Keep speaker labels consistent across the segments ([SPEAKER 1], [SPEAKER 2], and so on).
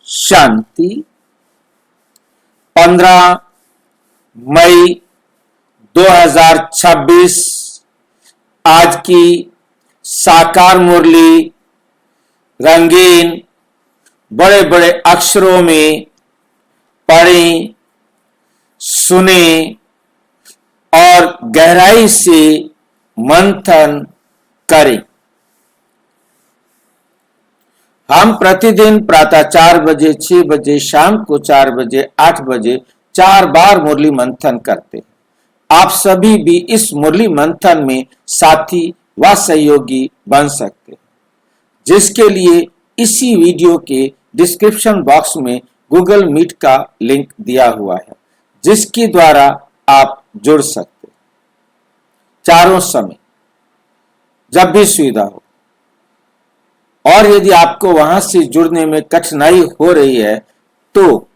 [SPEAKER 1] शांति। 15 मई 2026 आज की साकार मुरली रंगीन बड़े बड़े अक्षरों में पढ़ें, सुने और गहराई से मंथन करें। हम प्रतिदिन प्रातः 4 बजे, 6 बजे, शाम को 4 बजे, 8 बजे 4 बार मुरली मंथन करते हैं। आप सभी भी इस मुरली मंथन में साथी व सहयोगी बन सकते हैं, जिसके लिए इसी वीडियो के डिस्क्रिप्शन बॉक्स में गूगल मीट का लिंक दिया हुआ है, जिसके द्वारा आप जुड़ सकते हैं चारों समय जब भी सुविधा हो। और यदि आपको वहां से जुड़ने में कठिनाई हो रही है तो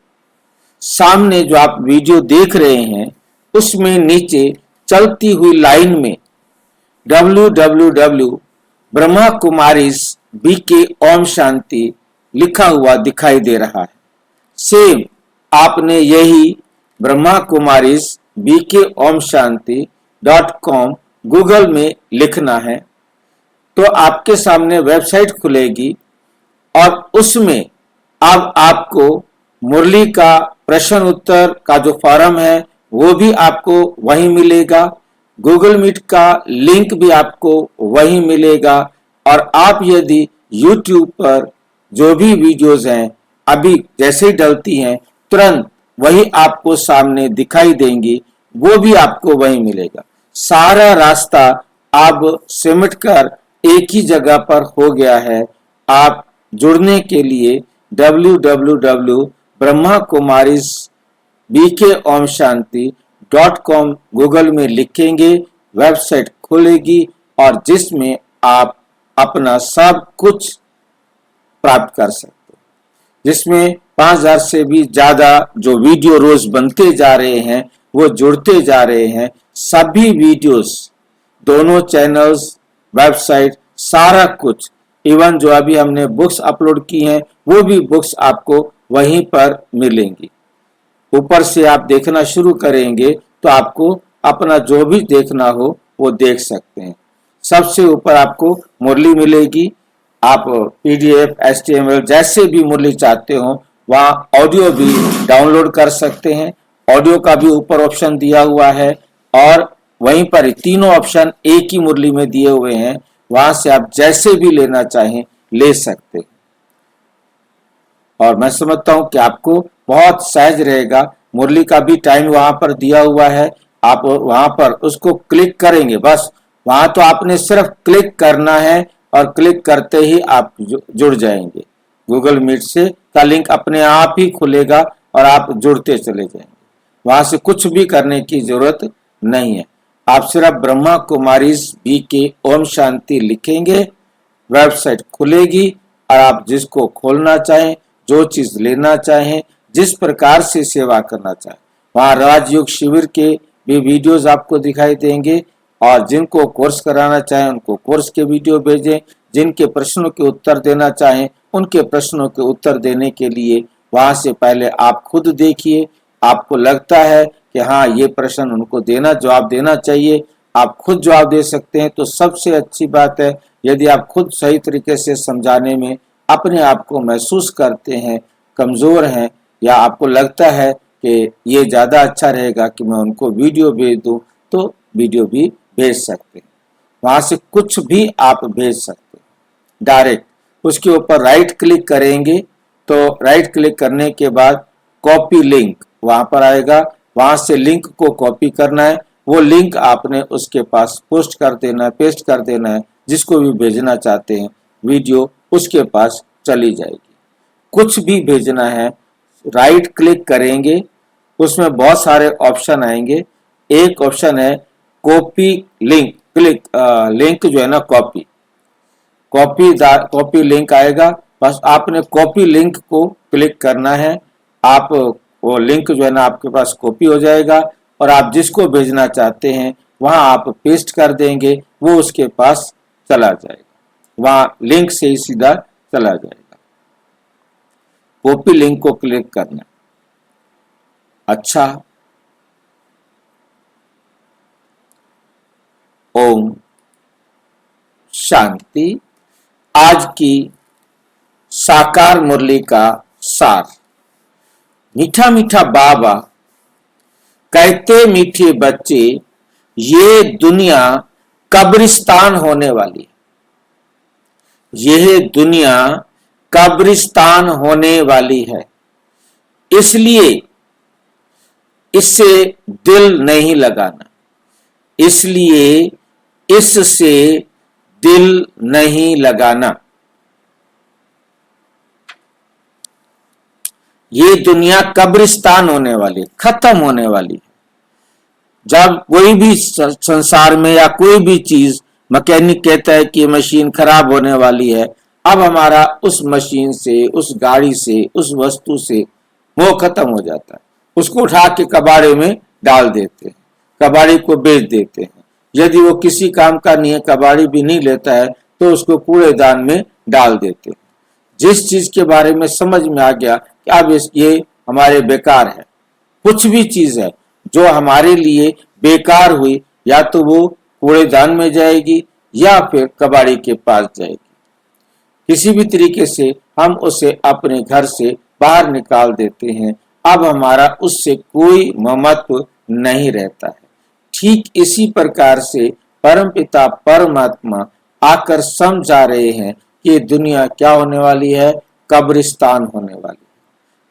[SPEAKER 1] सामने जो आप वीडियो देख रहे हैं उसमें नीचे चलती हुई लाइन में www.brahmakumaris.bk ओम शांति लिखा हुआ दिखाई दे रहा है। सेम आपने यही brahmakumaris.bk Om Shanti .com Google में लिखना है तो आपके सामने वेबसाइट खुलेगी और उसमें अब आपको मुरली का प्रश्न उत्तर का जो फॉर्म है वो भी आपको वहीं मिलेगा, गूगल मीट का लिंक भी आपको वहीं मिलेगा। और आप यदि YouTube पर जो भी वीडियोस हैं अभी जैसे ही डलती हैं तुरंत वही आपको सामने दिखाई देंगी, वो भी आपको वहीं मिलेगा। सारा रास्ता अब सिमट कर एक ही जगह पर हो गया है। आप जुड़ने के लिए www.brahmakumaris.bk गूगल में लिखेंगे, वेबसाइट खुलेगी और जिसमें आप अपना सब कुछ प्राप्त कर सकते हैं, जिसमें 5000 से भी ज्यादा जो वीडियो रोज बनते जा रहे हैं वो जुड़ते जा रहे हैं। सभी वीडियोस, दोनों चैनल्स, वेबसाइट, सारा कुछ, इवन जो अभी हमने बुक्स अपलोड की हैं वो भी बुक्स आपको वहीं पर मिलेंगी। ऊपर से आप देखना शुरू करेंगे तो आपको अपना जो भी देखना हो वो देख सकते हैं। सबसे ऊपर आपको मुरली मिलेगी, आप PDF, HTML जैसे भी मुरली चाहते हो वहाँ ऑडियो भी डाउनलोड कर सकते हैं। ऑडियो का भी ऊपर ऑप्शन दिया हुआ है और वहीं पर तीनों ऑप्शन एक ही मुरली में दिए हुए हैं, वहां से आप जैसे भी लेना चाहें ले सकते हैं। और मैं समझता हूं कि आपको बहुत सहज रहेगा। मुरली का भी टाइम वहां पर दिया हुआ है, आप वहां पर उसको क्लिक करेंगे, बस वहां तो आपने सिर्फ क्लिक करना है और क्लिक करते ही आप जुड़ जाएंगे। गूगल मीट से का लिंक अपने आप ही खुलेगा और आप जुड़ते चले जाएंगे। वहां से कुछ भी करने की जरूरत नहीं है, आप सिर्फ brahmakumaris.bk ओम शांति लिखेंगे, वेबसाइट खुलेगी और आप जिसको खोलना चाहें, जो चीज लेना चाहें, जिस प्रकार से सेवा करना चाहें, वहां राजयोग शिविर के भी वीडियोस आपको दिखाई देंगे। और जिनको कोर्स कराना चाहें उनको कोर्स के वीडियो भेजें, जिनके प्रश्नों के उत्तर देना चाहें उनके प्रश्नों के उत्तर देने के लिए वहां से पहले आप खुद देखिए। आपको लगता है कि हाँ ये प्रश्न उनको जवाब देना चाहिए, आप खुद जवाब दे सकते हैं तो सबसे अच्छी बात है। यदि आप खुद सही तरीके से समझाने में अपने आप को महसूस करते हैं कमजोर हैं, या आपको लगता है कि ये ज्यादा अच्छा रहेगा कि मैं उनको वीडियो भेज दूं, तो वीडियो भी भेज सकते हैं। वहां से कुछ भी आप भेज सकते हैं डायरेक्ट। उसके ऊपर राइट क्लिक करेंगे तो राइट क्लिक करने के बाद कॉपी लिंक वहां पर आएगा, वहां से लिंक को कॉपी करना है, वो लिंक आपने उसके पास पोस्ट कर देना है, पेस्ट कर देना है, जिसको भी भेजना चाहते हैं वीडियो उसके पास चली जाएगी। कुछ भी भेजना है राइट क्लिक करेंगे, उसमें बहुत सारे ऑप्शन आएंगे। एक ऑप्शन है कॉपी लिंक, लिंक जो है ना कॉपी लिंक आएगा, बस आपने कॉपी लिंक को क्लिक करना है। आप वो लिंक जो है ना आपके पास कॉपी हो जाएगा और आप जिसको भेजना चाहते हैं वहां आप पेस्ट कर देंगे, वो उसके पास चला जाएगा, वहां लिंक से ही सीधा चला जाएगा। कॉपी लिंक को क्लिक करना। अच्छा, ओम शांति। आज की साकार मुरली का सार। मीठा मीठा बाबा कहते मीठे बच्चे, ये दुनिया कब्रिस्तान होने वाली है। यह दुनिया कब्रिस्तान होने वाली है, इसलिए इससे दिल नहीं लगाना। इसलिए इससे दिल नहीं लगाना। ये दुनिया कब्रिस्तान होने वाली, खत्म होने वाली है। जब कोई भी संसार में या कोई भी चीज, मैकेनिक कहता है कि मशीन खराब होने वाली है, अब हमारा उस मशीन से, उस गाड़ी से, उस वस्तु से मोह खत्म हो जाता है। उसको उठा के कबाड़े में डाल देते हैं, कबाड़ी को बेच देते हैं। यदि वो किसी काम का नहीं है, कबाड़ी भी नहीं लेता है, तो उसको कूड़ेदान में डाल देते हैं। जिस चीज के बारे में समझ में आ गया कि अब ये हमारे बेकार है, कुछ भी चीज है जो हमारे लिए बेकार हुई, या तो वो कूड़ेदान में जाएगी या फिर कबाड़ी के पास जाएगी। किसी भी तरीके से हम उसे अपने घर से बाहर निकाल देते हैं। अब हमारा उससे कोई ममत्व नहीं रहता है। ठीक इसी प्रकार से परमपिता परमात्मा आकर समझा रहे हैं कि दुनिया क्या होने वाली है, कब्रिस्तान होने वाली है।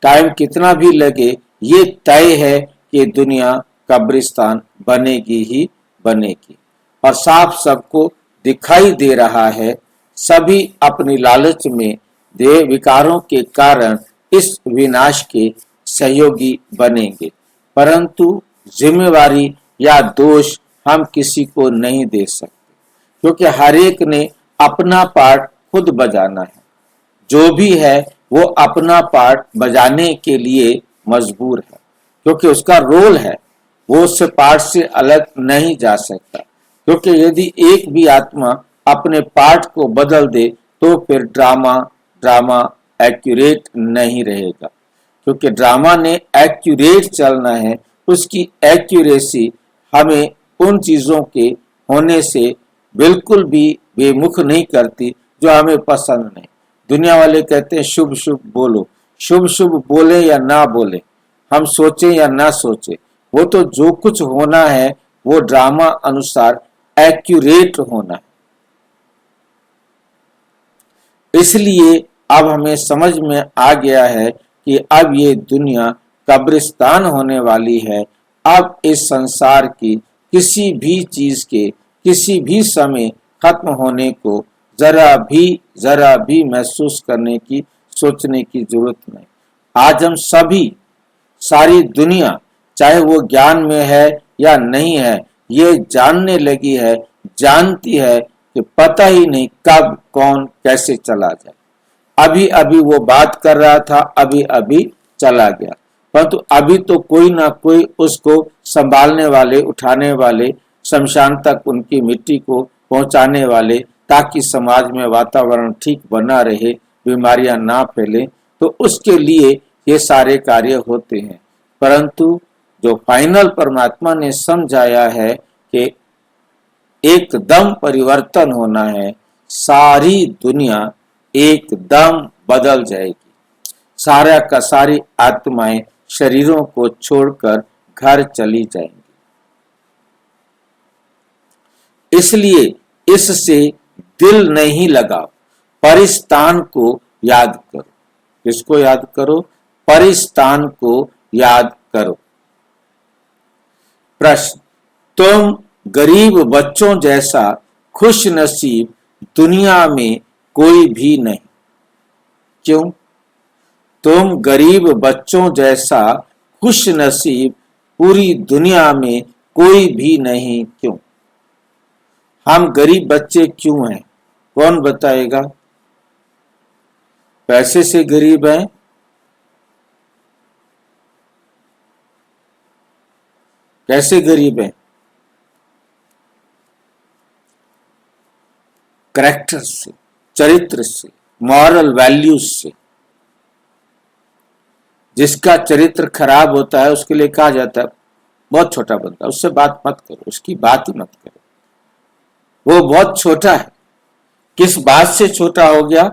[SPEAKER 1] टाइम कितना भी लगे, ये तय है कि दुनिया कब्रिस्तान बनेगी ही बनेगी। और साफ सबको दिखाई दे रहा है। सभी अपनी लालच में देह विकारों के कारण इस विनाश के सहयोगी बनेंगे, परंतु जिम्मेवारी या दोष हम किसी को नहीं दे सकते, क्योंकि हर एक ने अपना पार्ट खुद बजाना है। जो भी है वो अपना पार्ट बजाने के लिए मजबूर है, क्योंकि उसका रोल है। वो उस पार्ट से अलग नहीं जा सकता, क्योंकि यदि एक भी आत्मा अपने पार्ट को बदल दे तो फिर ड्रामा एक्यूरेट नहीं रहेगा। क्योंकि ड्रामा ने एक्यूरेट चलना है, उसकी एक्यूरेसी हमें उन चीजों के होने से बिल्कुल भी बेमुख नहीं करती जो हमें पसंद नहीं। दुनिया वाले कहते हैं शुभ शुभ बोलो, शुभ शुभ बोले या ना बोले, हम सोचे या ना सोचे, वो तो जो कुछ होना है वो ड्रामा अनुसार एक्यूरेट होना है। इसलिए अब हमें समझ में आ गया है कि अब ये दुनिया कब्रिस्तान होने वाली है। अब इस संसार की किसी भी चीज के किसी भी समय खत्म होने को जरा भी महसूस करने की, सोचने की जरूरत नहीं। आज हम सभी, सारी दुनिया, चाहे वो ज्ञान में है या नहीं है, ये जानने लगी है, जानती है कि पता ही नहीं कब कौन कैसे चला जाए। अभी अभी वो बात कर रहा था, अभी अभी चला गया, परंतु अभी तो कोई ना कोई उसको संभालने वाले, उठाने वाले, शमशान तक उनकी मिट्टी को पहुंचाने वाले, ताकि समाज में वातावरण ठीक बना रहे, बीमारियां ना फैले, तो उसके लिए ये सारे कार्य होते हैं। परंतु जो फाइनल परमात्मा ने समझाया है कि एकदम परिवर्तन होना है, सारी दुनिया एकदम बदल जाएगी। सारा का सारी आत्माएं शरीरों को छोड़कर घर चली जाएंगी। इसलिए इससे दिल नहीं लगाओ, परिस्तान को याद करो। किसको याद करो? परिस्तान को याद करो। प्रश्न, तुम गरीब बच्चों जैसा खुश नसीब दुनिया में कोई भी नहीं। क्यों? तुम गरीब बच्चों जैसा खुश नसीब पूरी दुनिया में कोई भी नहीं। क्यों? हम गरीब बच्चे क्यों हैं? कौन बताएगा? पैसे से गरीब हैं? कैसे गरीब हैं? कैरेक्टर से, चरित्र से, मॉरल वैल्यूज से। जिसका चरित्र खराब होता है उसके लिए कहा जाता है बहुत छोटा बंदा, उससे बात मत करो, उसकी बात ही मत करो, वो बहुत छोटा है। किस बात से छोटा हो गया?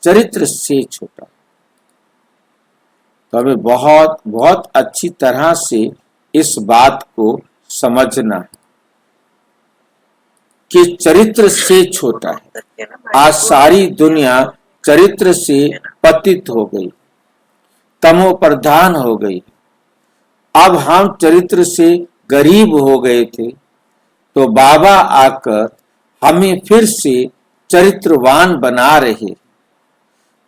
[SPEAKER 1] चरित्र से छोटा। तो हमें बहुत बहुत अच्छी तरह से इस बात को समझना है कि चरित्र से छोटा है। आज सारी दुनिया चरित्र से पतित हो गई, तमो प्रधान हो गई। अब हम चरित्र से गरीब हो गए थे, तो बाबा आकर हमें फिर से चरित्रवान बना रहे।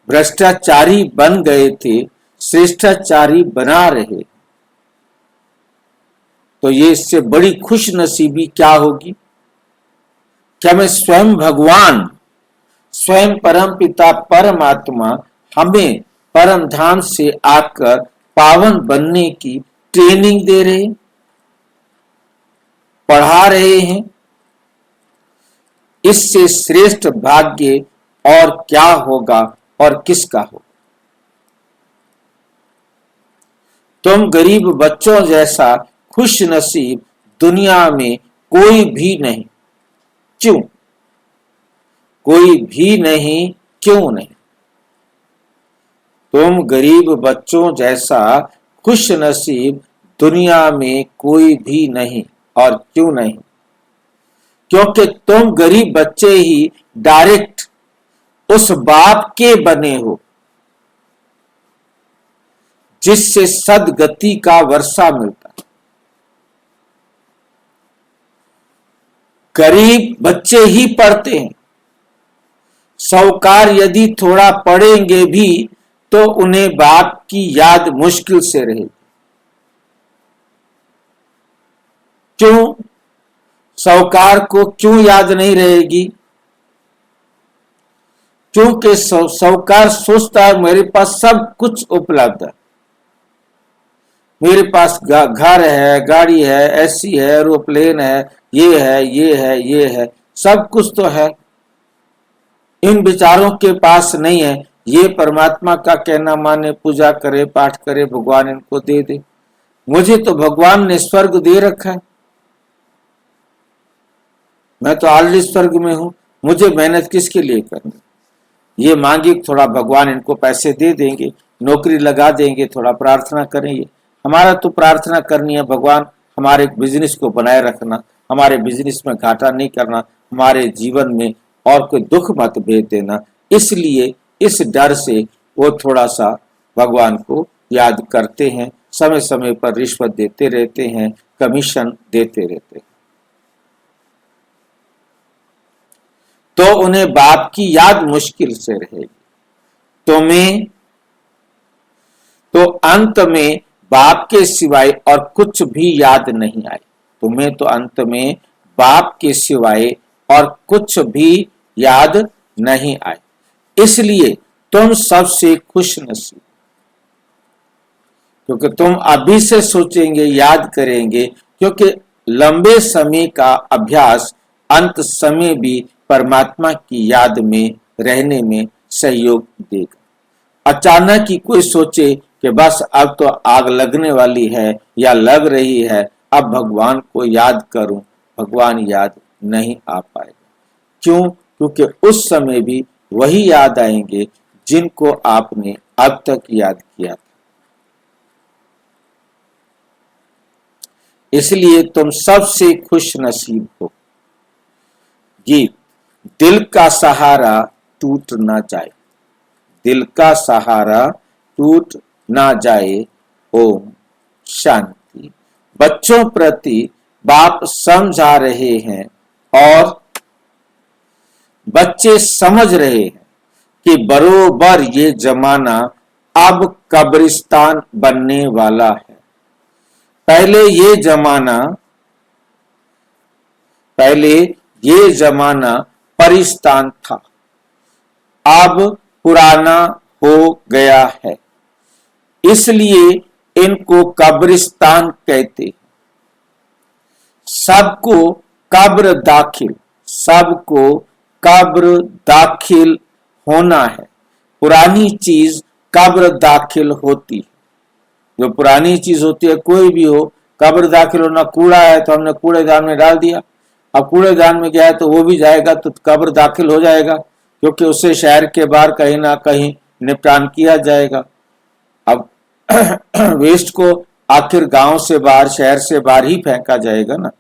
[SPEAKER 1] भ्रष्टाचारी बन गए थे, श्रेष्ठाचारी बना रहे। तो ये इससे बड़ी खुश नसीबी क्या होगी कि हमें स्वयं भगवान, स्वयं परम पिता परमात्मा हमें परम धाम से आकर पावन बनने की ट्रेनिंग दे रहे, पढ़ा रहे हैं। इससे श्रेष्ठ भाग्य और क्या होगा और किसका होगा? तुम गरीब बच्चों जैसा खुश नसीब दुनिया में कोई भी नहीं। क्यों? कोई भी नहीं, क्यों नहीं? तुम गरीब बच्चों जैसा खुश नसीब दुनिया में कोई भी नहीं। और क्यों नहीं? क्योंकि तुम गरीब बच्चे ही डायरेक्ट उस बाप के बने हो जिससे सदगति का वर्षा मिलता है। गरीब बच्चे ही पढ़ते हैं। साहूकार यदि थोड़ा पढ़ेंगे भी तो उन्हें बाप की याद मुश्किल से रहेगी। क्यों? साहूकार को क्यों याद नहीं रहेगी? क्योंकि साहूकार सोचता है मेरे पास सब कुछ उपलब्ध है, मेरे पास घर है, गाड़ी है, एसी है, एरोप्लेन है, ये है, ये है, ये है, सब कुछ तो है। इन विचारों के पास नहीं है। ये परमात्मा का कहना माने, पूजा करे, पाठ करे, भगवान इनको दे दे। मुझे तो भगवान ने स्वर्ग दे रखा है, मैं तो ऑलरेडी स्वर्ग में हूं, मुझे मेहनत किसके लिए करनी? ये मांगे थोड़ा भगवान इनको पैसे दे देंगे, नौकरी लगा देंगे, थोड़ा प्रार्थना करेंगे। हमारा तो प्रार्थना करनी है भगवान हमारे बिजनेस को बनाए रखना, हमारे बिजनेस में घाटा नहीं करना, हमारे जीवन में और कोई दुख मत भेज देना। इसलिए इस डर से वो थोड़ा सा भगवान को याद करते हैं, समय समय पर रिश्वत देते रहते हैं, कमीशन देते रहते हैं। तो उन्हें बाप की याद मुश्किल से रहेगी। तुम्हें तो अंत में बाप के सिवाय और कुछ भी याद नहीं आए। तुम्हें तो अंत में बाप के सिवाय और कुछ भी याद नहीं आए। इसलिए तुम सबसे खुश नसीब, क्योंकि तुम अभी से सोचेंगे, याद करेंगे, क्योंकि लंबे समय का अभ्यास अंत समय भी परमात्मा की याद में रहने में सहयोग देगा। अचानक ही कोई सोचे कि बस अब तो आग लगने वाली है या लग रही है, अब भगवान को याद करूं, भगवान याद नहीं आ पाएगा। क्यों? क्योंकि उस समय भी वही याद आएंगे जिनको आपने अब तक याद किया था। इसलिए तुम सबसे खुश नसीब हो। गीत, दिल का सहारा टूट ना जाए, दिल का सहारा टूट ना जाए, ओम शांति। बच्चों प्रति बाप समझा रहे हैं और बच्चे समझ रहे हैं कि बरोबर ये जमाना अब कब्रिस्तान बनने वाला है। पहले ये जमाना परिस्तान था, अब पुराना हो गया है, इसलिए इनको कब्रिस्तान कहते हैं। सबको कब्र दाखिल होना है। पुरानी चीज कब्र दाखिल होती है। जो पुरानी चीज होती है, कोई भी हो, कब्र दाखिल होना, कूड़ा है तो हमने कूड़ेदान में डाल दिया, अब कूड़ेदान में गया है तो वो भी जाएगा, तो कब्र दाखिल हो जाएगा, क्योंकि उसे शहर के बाहर कहीं ना कहीं निपटान किया जाएगा। अब वेस्ट को आखिर गांव से बाहर, शहर से बाहर ही फेंका जाएगा ना,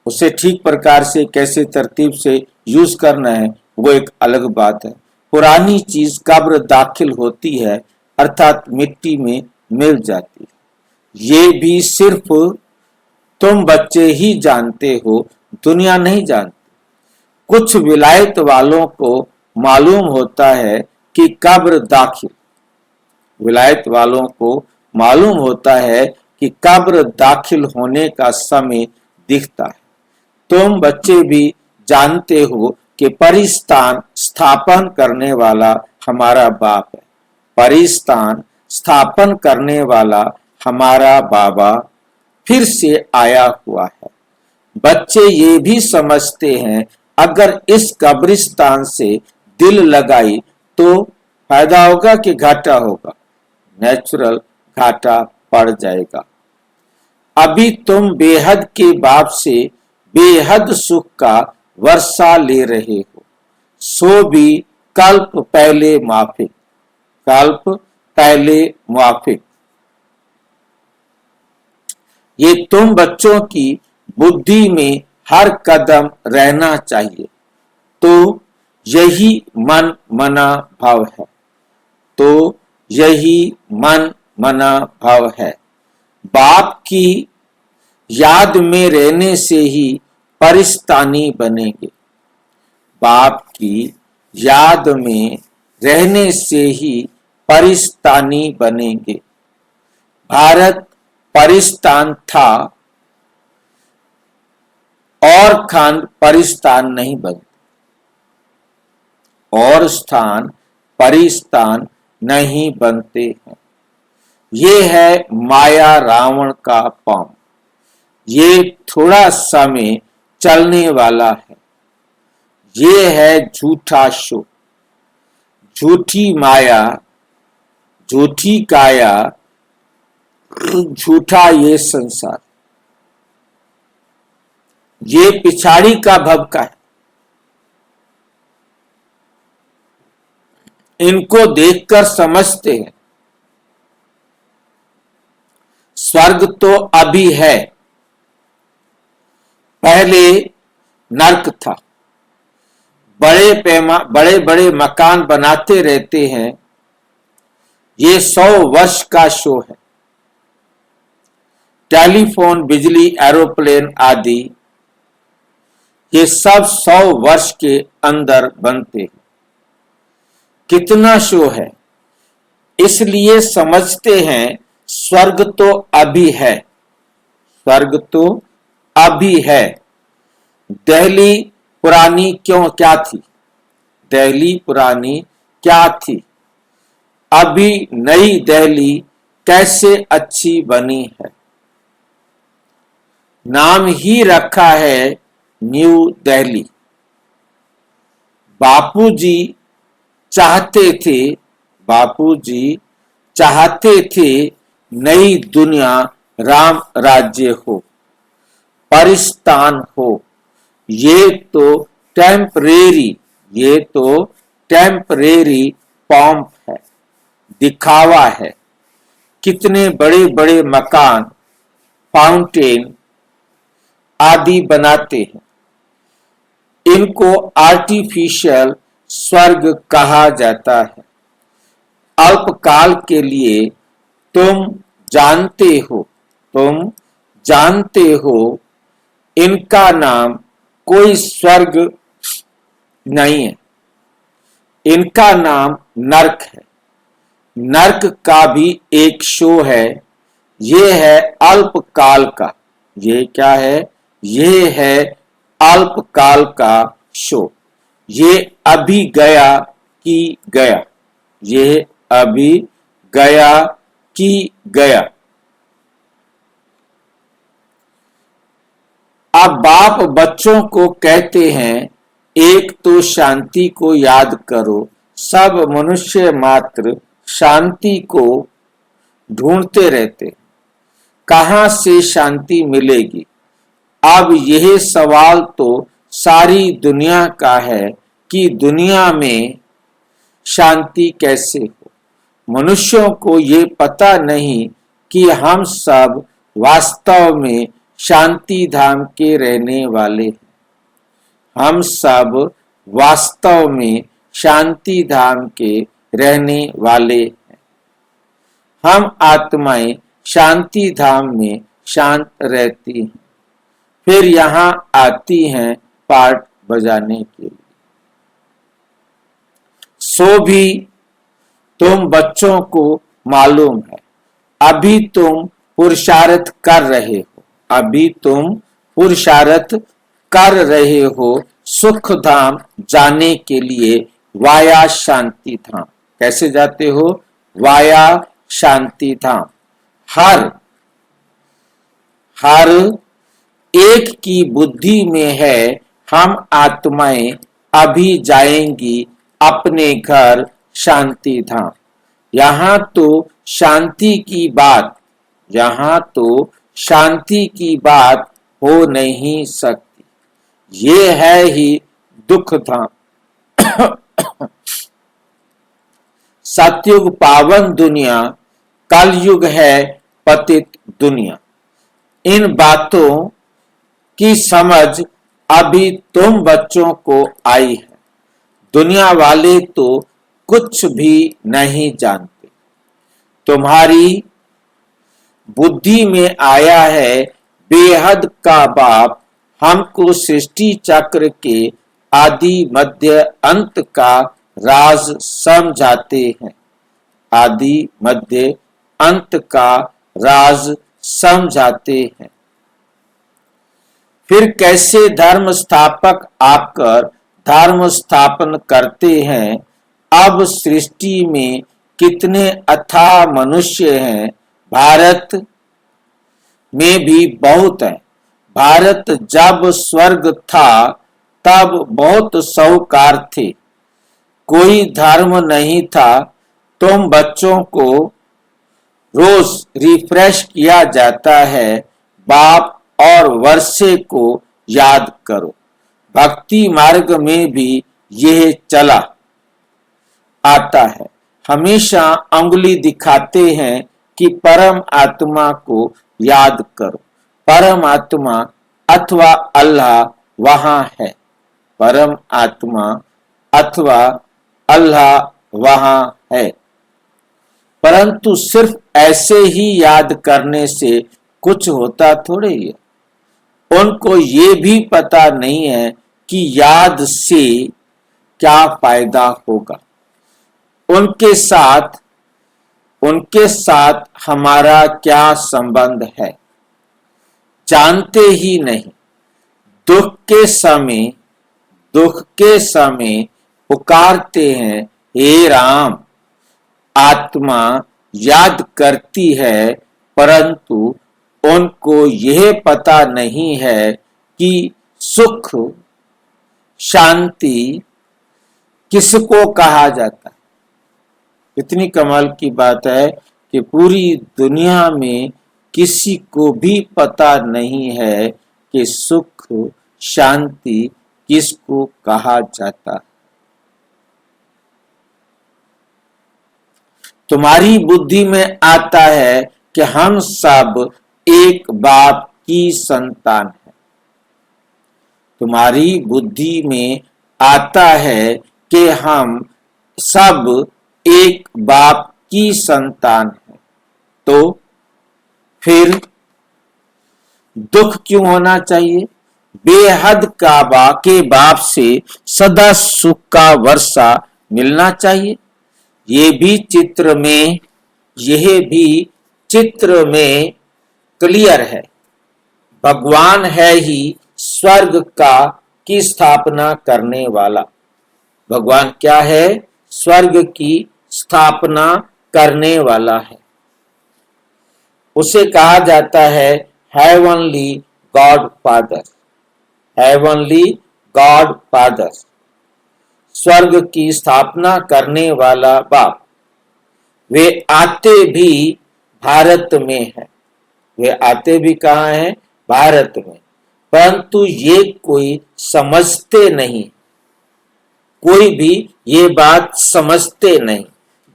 [SPEAKER 1] उसे ठीक प्रकार से कैसे तरतीब से यूज करना है वो एक अलग बात है। पुरानी चीज कब्र दाखिल होती है, अर्थात मिट्टी में मिल जाती है। ये भी सिर्फ तुम बच्चे ही जानते हो, दुनिया नहीं जानती। कुछ विलायत वालों को मालूम होता है कि कब्र दाखिल, विलायत वालों को मालूम होता है कि कब्र दाखिल होने का समय दिखता है। तुम बच्चे भी जानते हो कि परिस्थान स्थापन करने वाला हमारा बाप है। परिस्थान स्थापन करने वाला हमारा बाबा फिर से आया हुआ है। बच्चे ये भी समझते हैं अगर इस कब्रिस्तान से दिल लगाई तो फायदा होगा कि घाटा होगा। नेचुरल घाटा पड़ जाएगा। अभी तुम बेहद के बाप से बेहद सुख का वर्षा ले रहे हो, सो भी कल्प पहले माफिक, कल्प पहले मुआफिक। ये तुम बच्चों की बुद्धि में हर कदम रहना चाहिए। तो यही मन मना भाव है, तो यही मन मना भाव है। बाप की याद में रहने से ही परिस्तानी बनेंगे। बाप की याद में रहने से ही परिस्तानी बनेंगे। भारत परिस्तान था और खंड परिस्तान नहीं बनते, और स्थान परिस्तान नहीं बनते हैं। ये है माया रावण का पांव। ये थोड़ा समय चलने वाला है। ये है झूठा शो, झूठी माया, झूठी काया, झूठा ये संसार। ये पिछाड़ी का भवका है। इनको देखकर समझते हैं स्वर्ग तो अभी है, पहले नरक था। बड़े बड़े मकान बनाते रहते हैं। ये 100 वर्ष का शो है। टेलीफोन, बिजली, एरोप्लेन आदि ये सब 100 वर्ष के अंदर बनते हैं। कितना शो है, इसलिए समझते हैं स्वर्ग तो अभी है, स्वर्ग तो अभी है। दिल्ली पुरानी क्या थी? दिल्ली पुरानी क्या थी? अभी नई दिल्ली कैसे अच्छी बनी है। नाम ही रखा है न्यू दिल्ली। बापूजी चाहते थे, बापूजी चाहते थे नई दुनिया राम राज्य हो, परिस्तान हो। ये तो टेम्परेरी, ये तो टेम्परेरी पॉम्प है, दिखावा है। कितने बड़े बड़े मकान, फाउंटेन आदि बनाते हैं। इनको आर्टिफिशियल स्वर्ग कहा जाता है। अल्पकाल के लिए तुम जानते हो, तुम जानते हो इनका नाम कोई स्वर्ग नहीं है, इनका नाम नरक है। नरक का भी एक शो है। ये है अल्पकाल का। ये क्या है? ये है अल्पकाल का शो। ये अभी गया कि गया, ये अभी गया कि गया। अब बाप बच्चों को कहते हैं एक तो शांति को याद करो, सब मनुष्य मात्र शांति को ढूंढते रहते, कहां से शांति मिलेगी। अब यह सवाल तो सारी दुनिया का है कि दुनिया में शांति कैसे हो। मनुष्यों को ये पता नहीं कि हम सब वास्तव में शांति धाम के रहने वाले हैं। हम सब वास्तव में शांति धाम के रहने वाले हैं। हम आत्माएं शांति धाम में शांत रहती हैं, फिर यहाँ आती हैं पाठ बजाने के लिए। सो भी तुम बच्चों को मालूम है, अभी तुम पुरुषार्थ कर रहे हो, अभी तुम पुरुषार्थ कर रहे हो सुख धाम जाने के लिए वाया शांति धाम। कैसे जाते हो? वाया शांति धाम। हर एक की बुद्धि में है हम आत्माएं अभी जाएंगी अपने घर शांति धाम। यहाँ तो शांति की बात, यहाँ तो शांति की बात हो नहीं सकती। ये है ही दुख धाम। सतयुग पावन दुनिया, कलयुग है पतित दुनिया। इन बातों की समझ अभी तुम बच्चों को आई है। दुनिया वाले तो कुछ भी नहीं जानते। तुम्हारी बुद्धि में आया है बेहद का बाप हमको सृष्टि चक्र के आदि मध्य अंत का राज समझाते हैं। आदि मध्य अंत का राज समझाते हैं। फिर कैसे धर्म स्थापक आकर धर्म स्थापन करते हैं। अब सृष्टि में कितने अथाह मनुष्य हैं। भारत में भी बहुत है। भारत जब स्वर्ग था तब बहुत साहूकार थे, कोई धर्म नहीं था। तुम बच्चों को रोज रिफ्रेश किया जाता है। बाप और वर्षे को याद करो। भक्ति मार्ग में भी यह चला आता है। हमेशा अंगुली दिखाते हैं कि परम आत्मा को याद करो। परम आत्मा अथवा अल्लाह वहां है। परम आत्मा अथवा अल्लाह वहां है। परंतु सिर्फ ऐसे ही याद करने से कुछ होता थोड़े ही है। उनको ये भी पता नहीं है कि याद से क्या फायदा होगा। उनके साथ हमारा क्या संबंध है जानते ही नहीं। दुख के समय पुकारते हैं, हे राम। आत्मा याद करती है, परंतु उनको यह पता नहीं है कि सुख शांति किसको कहा जाता है। इतनी कमाल की बात है कि पूरी दुनिया में किसी को भी पता नहीं है कि सुख शांति किसको कहा जाता है। तुम्हारी बुद्धि में आता है कि हम सब एक बाप की संतान है। तुम्हारी बुद्धि में आता है कि हम सब एक बाप की संतान है। तो फिर दुख क्यों होना चाहिए? बेहद काबा के बाप से सदा सुख का वर्षा मिलना चाहिए। यह भी चित्र में क्लियर है। भगवान है ही स्वर्ग की स्थापना करने वाला। भगवान क्या है? स्वर्ग की स्थापना करने वाला है। उसे कहा जाता है heavenly God father. Heavenly God father, स्वर्ग की स्थापना करने वाला बाप। वे आते भी भारत में है, वे आते भी कहाँ हैं? भारत में। परंतु ये कोई समझते नहीं, कोई भी ये बात समझते नहीं।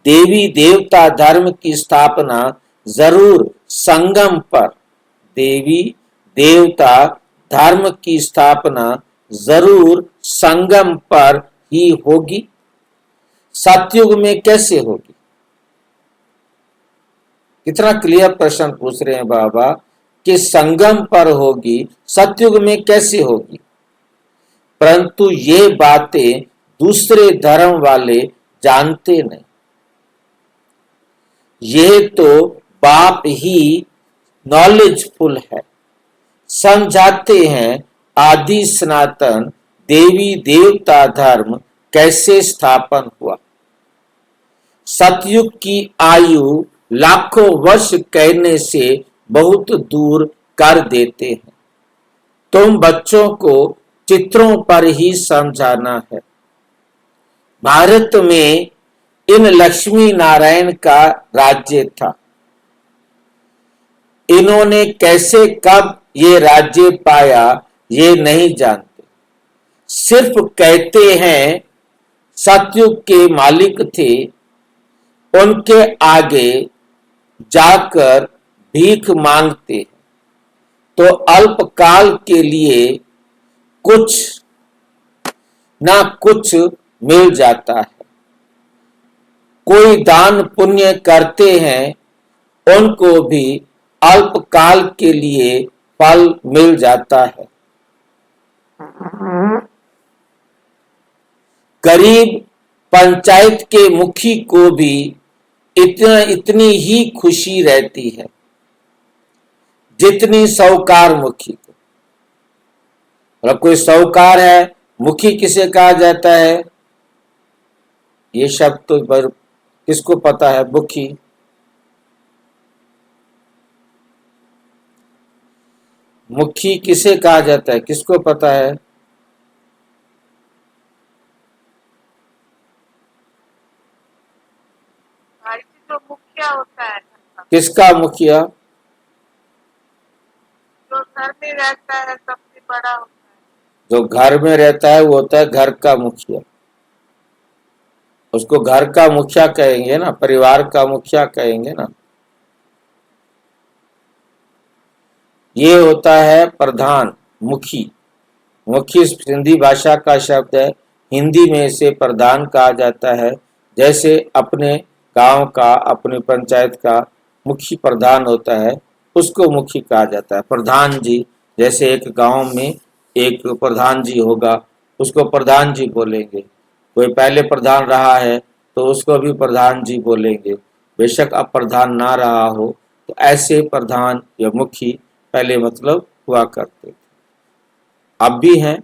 [SPEAKER 1] देवी देवता धर्म की स्थापना जरूर संगम पर, देवी देवता धर्म की स्थापना जरूर संगम पर ही होगी। सतयुग में कैसे होगी? कितना क्लियर प्रश्न पूछ रहे हैं बाबा कि संगम पर होगी, सतयुग में कैसे होगी? परंतु ये बातें दूसरे धर्म वाले जानते नहीं। ये तो बाप ही नॉलेजफुल है, समझाते हैं आदि सनातन देवी देवता धर्म कैसे स्थापन हुआ। सतयुग की आयु लाखों वर्ष कहने से बहुत दूर कर देते हैं। तुम बच्चों को चित्रों पर ही समझाना है। भारत में इन लक्ष्मी नारायण का राज्य था। इन्होंने कैसे कब ये राज्य पाया ये नहीं जानते, सिर्फ कहते हैं सतयुग के मालिक थे। उनके आगे जाकर भीख मांगते तो अल्पकाल के लिए कुछ ना कुछ मिल जाता है। कोई दान पुण्य करते हैं, उनको भी अल्पकाल के लिए फल मिल जाता है। गरीब पंचायत के मुखी को भी इतनी ही खुशी रहती है जितनी साहूकार मुखी को। मतलब कोई साहूकार है, मुखी किसे कहा जाता है? ये शब्द तो किसको पता है? मुखी। मुखी किसे कहा जाता है? किसको पता है?
[SPEAKER 2] जो मुखिया होता है,
[SPEAKER 1] किसका मुखिया?
[SPEAKER 2] जो घर में रहता है, सबसे बड़ा होता है।
[SPEAKER 1] जो घर में रहता है वो होता है घर का मुखिया। उसको घर का मुखिया कहेंगे ना, परिवार का मुखिया कहेंगे ना। ये होता है प्रधान, मुखी। मुखी सिंधी भाषा का शब्द है, हिंदी में इसे प्रधान कहा जाता है। जैसे अपने गांव का, अपनी पंचायत का मुखी प्रधान होता है, उसको मुखी कहा जाता है। प्रधान जी, जैसे एक गांव में एक प्रधान जी होगा, उसको प्रधान जी बोलेंगे। कोई पहले प्रधान रहा है तो उसको भी प्रधान जी बोलेंगे, बेशक अब प्रधान ना रहा हो। तो ऐसे प्रधान या मुखी पहले मतलब हुआ करते थे, अब भी हैं।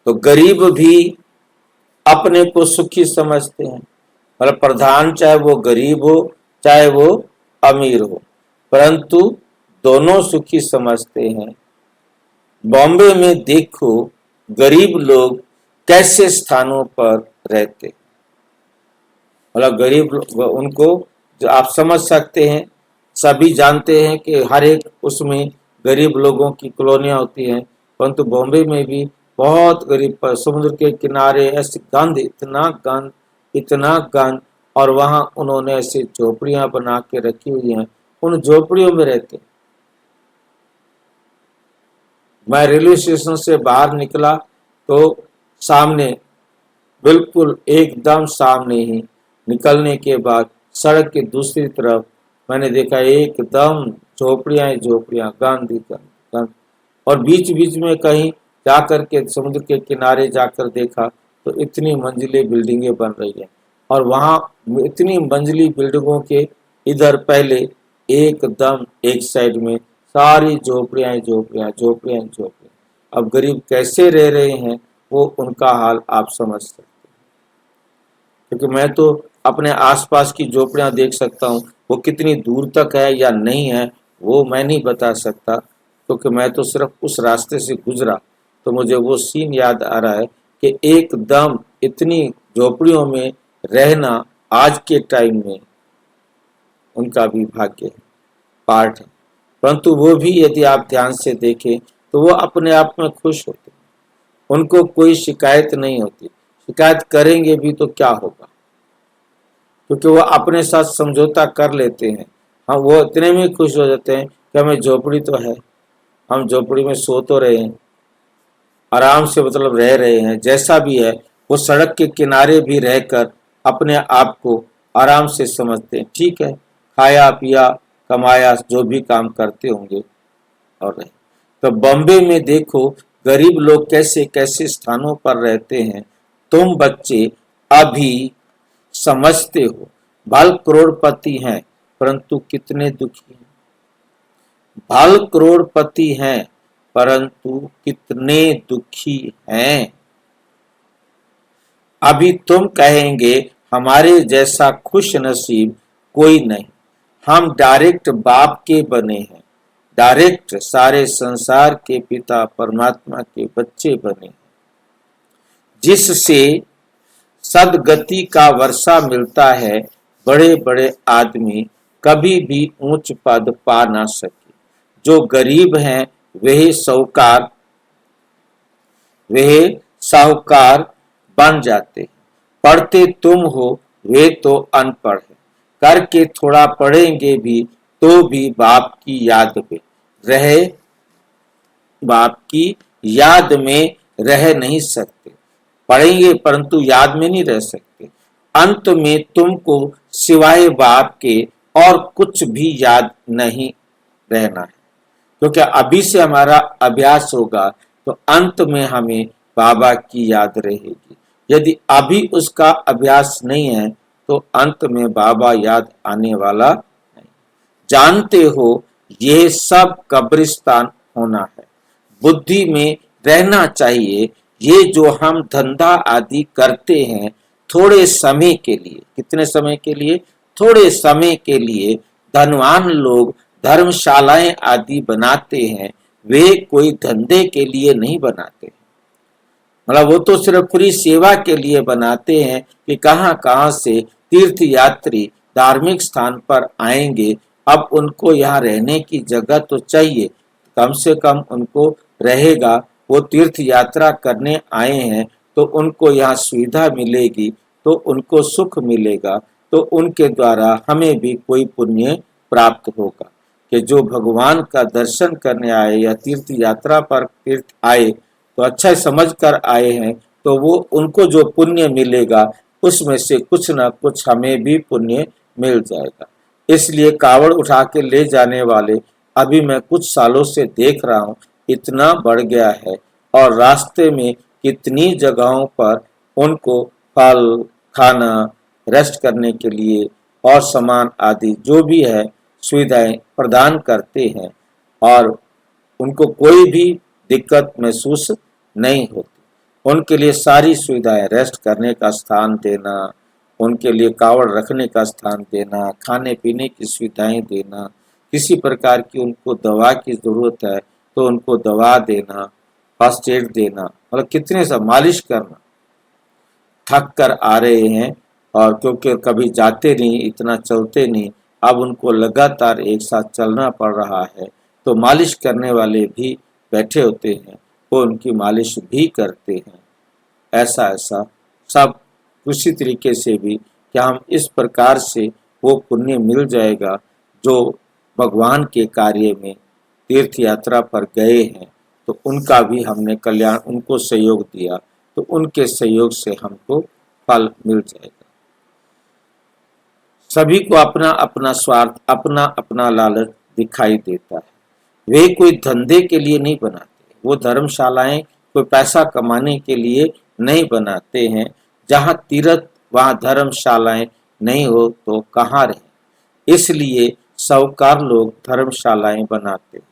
[SPEAKER 1] तो गरीब भी अपने को सुखी समझते हैं। मतलब प्रधान चाहे वो गरीब हो चाहे वो अमीर हो, परंतु दोनों सुखी समझते हैं। बॉम्बे में देखो गरीब लोग कैसे स्थानों पर रहते, मतलब गरीब उनको जो आप समझ सकते हैं, सभी जानते हैं कि हर एक उसमें गरीब लोगों की कॉलोनियां होती हैं, परंतु बॉम्बे में भी बहुत गरीब पर समुद्र के किनारे ऐसे गंद, इतना गंद, और वहां उन्होंने ऐसी झोपड़ियां बना के रखी हुई हैं, उन झोपड़ियों में रहते। मैं रेलवे स्टेशन से बाहर निकला तो सामने, बिल्कुल एकदम सामने ही निकलने के बाद सड़क के दूसरी तरफ मैंने देखा एकदम झोपड़ियां झोपड़ियां, गंद ही गंद। और बीच बीच में कहीं जाकर के समुद्र के किनारे जाकर देखा तो इतनी मंजिली बिल्डिंगें बन रही है, और वहां इतनी मंजिली बिल्डिंगों के इधर पहले एकदम एक साइड में सारी झोपड़ियां झोपड़ियां झोपड़ियां झोपड़ियां। अब गरीब कैसे रह रहे हैं वो उनका हाल आप समझ सकते हैं, क्योंकि मैं तो अपने आसपास की झोपड़ियां देख सकता हूँ, वो कितनी दूर तक है या नहीं है वो मैं नहीं बता सकता, क्योंकि मैं तो सिर्फ उस रास्ते से गुजरा तो मुझे वो सीन याद आ रहा है कि एकदम इतनी झोपड़ियों में रहना आज के टाइम में उनका भी भाग्य है, पार्ट है। परंतु वो भी यदि आप ध्यान से देखें तो वो अपने आप में खुश होते हैं, उनको कोई शिकायत नहीं होती। शिकायत करेंगे भी तो क्या होगा, क्योंकि वो अपने साथ समझौता कर लेते हैं। हम वो इतने में खुश हो जाते हैं कि हमें झोपड़ी तो है, हम झोपड़ी में सो तो रहे हैं, आराम से मतलब रह रहे हैं, जैसा भी है वो सड़क के किनारे भी रहकर अपने आप को आराम से समझते हैं। ठीक है, खाया पिया कमाया जो भी काम करते होंगे और रहे। तो बॉम्बे में देखो गरीब लोग कैसे कैसे स्थानों पर रहते हैं। तुम बच्चे अभी समझते हो, बाल करोड़पति हैं परंतु कितने दुखी हैं। बाल करोड़पति हैं परंतु कितने दुखी हैं। अभी तुम कहेंगे हमारे जैसा खुश नसीब कोई नहीं, हम डायरेक्ट बाप के बने हैं, डायरेक्ट सारे संसार के पिता परमात्मा के बच्चे बने हैं, जिससे सदगति का वर्षा मिलता है। बड़े बड़े आदमी कभी भी ऊंच पद पा ना सके। जो गरीब हैं वह साहूकार बन जाते हैं। पढ़ते तुम हो, वे तो अनपढ़ है, करके थोड़ा पढ़ेंगे भी तो भी बाप की याद में रह नहीं सकते। पढ़ेंगे परंतु याद में नहीं रह सकते। अंत में तुमको सिवाय बाप के और कुछ भी याद नहीं रहना है, क्योंकि अभी से हमारा अभ्यास होगा तो अंत में हमें बाबा की याद रहेगी। यदि अभी उसका अभ्यास नहीं है तो अंत में बाबा याद आने वाला नहीं। जानते हो ये सब कब्रिस्तान होना है, बुद्धि में रहना चाहिए। ये जो हम धंधा आदि करते हैं थोड़े समय के लिए, कितने समय के लिए? थोड़े समय के लिए। धनवान लोग धर्मशालाएं आदि बनाते हैं, वे कोई धंधे के लिए नहीं बनाते, मतलब वो तो सिर्फ पूरी सेवा के लिए बनाते हैं कि कहां कहां से तीर्थ यात्री धार्मिक स्थान पर आएंगे। अब उनको यहाँ रहने की जगह तो चाहिए, कम से कम उनको रहेगा। वो तीर्थ यात्रा करने आए हैं तो उनको यहाँ सुविधा मिलेगी, तो उनको सुख मिलेगा, तो उनके द्वारा हमें भी कोई पुण्य प्राप्त होगा। कि जो भगवान का दर्शन करने आए या तीर्थ यात्रा पर तीर्थ आए तो अच्छा समझ कर आए हैं, तो वो उनको जो पुण्य मिलेगा उसमें से कुछ ना कुछ हमें भी पुण्य मिल जाएगा। इसलिए कावड़ उठा के ले जाने वाले अभी मैं कुछ सालों से देख रहा हूँ इतना बढ़ गया है, और रास्ते में कितनी जगहों पर उनको फल खाना रेस्ट करने के लिए और सामान आदि जो भी है सुविधाएं प्रदान करते हैं, और उनको कोई भी दिक्कत महसूस नहीं होती। उनके लिए सारी सुविधाएं, रेस्ट करने का स्थान देना, उनके लिए कावड़ रखने का स्थान देना, खाने पीने की सुविधाएं देना, किसी प्रकार की उनको दवा की जरूरत है तो उनको दवा देना, फर्स्ट एड देना, मतलब कितने सब मालिश करना। थक कर आ रहे हैं और क्योंकि कभी जाते नहीं, इतना चलते नहीं, अब उनको लगातार एक साथ चलना पड़ रहा है, तो मालिश करने वाले भी बैठे होते हैं, वो उनकी मालिश भी करते हैं। ऐसा सब उसी तरीके से भी कि हम इस प्रकार से वो पुण्य मिल जाएगा जो भगवान के कार्य में तीर्थ यात्रा पर गए हैं, तो उनका भी हमने कल्याण, उनको सहयोग दिया, तो उनके सहयोग से हमको फल मिल जाएगा। सभी को अपना अपना स्वार्थ, अपना अपना लालच दिखाई देता है। वे कोई धंधे के लिए नहीं बनाते, वो धर्मशालाएं कोई पैसा कमाने के लिए नहीं बनाते हैं। जहाँ तीर्थ वहाँ धर्मशालाएं नहीं हो तो कहाँ रहे। इसलिए साहूकार लोग धर्मशालाएं बनाते हैं।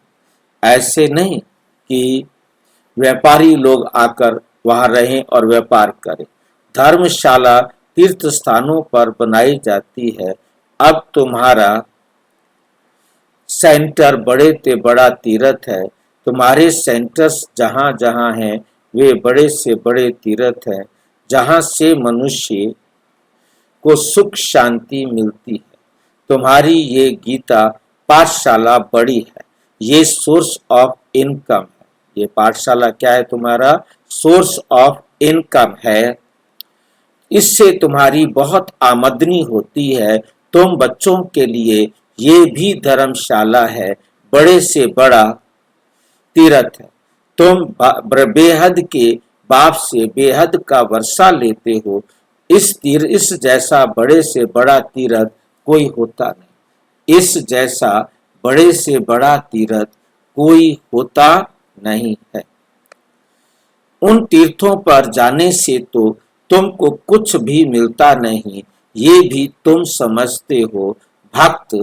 [SPEAKER 1] ऐसे नहीं कि व्यापारी लोग आकर वहां रहें और व्यापार करें। धर्मशाला तीर्थ स्थानों पर बनाई जाती है। अब तुम्हारा सेंटर बड़े से बड़ा तीर्थ है, तुम्हारे सेंटर्स जहां जहां हैं वे बड़े से बड़े तीर्थ हैं। जहां से मनुष्य को सुख शांति मिलती है। तुम्हारी ये गीता पाठशाला बड़ी है, ये सोर्स ऑफ इनकम है। ये पाठशाला क्या है? तुम्हारा सोर्स ऑफ इनकम है। इससे तुम्हारी बहुत आमदनी होती है। तुम बच्चों के लिए ये भी धर्मशाला है, बड़े से बड़ा तीर्थ है। तुम बेहद के बाप से बेहद का वर्षा लेते हो। इस जैसा बड़े से बड़ा तीर्थ कोई होता नहीं। इस जैसा बड़े से बड़ा तीर्थ कोई होता नहीं है। उन तीर्थों पर जाने से तो तुमको कुछ भी मिलता नहीं, ये भी तुम समझते हो। भक्त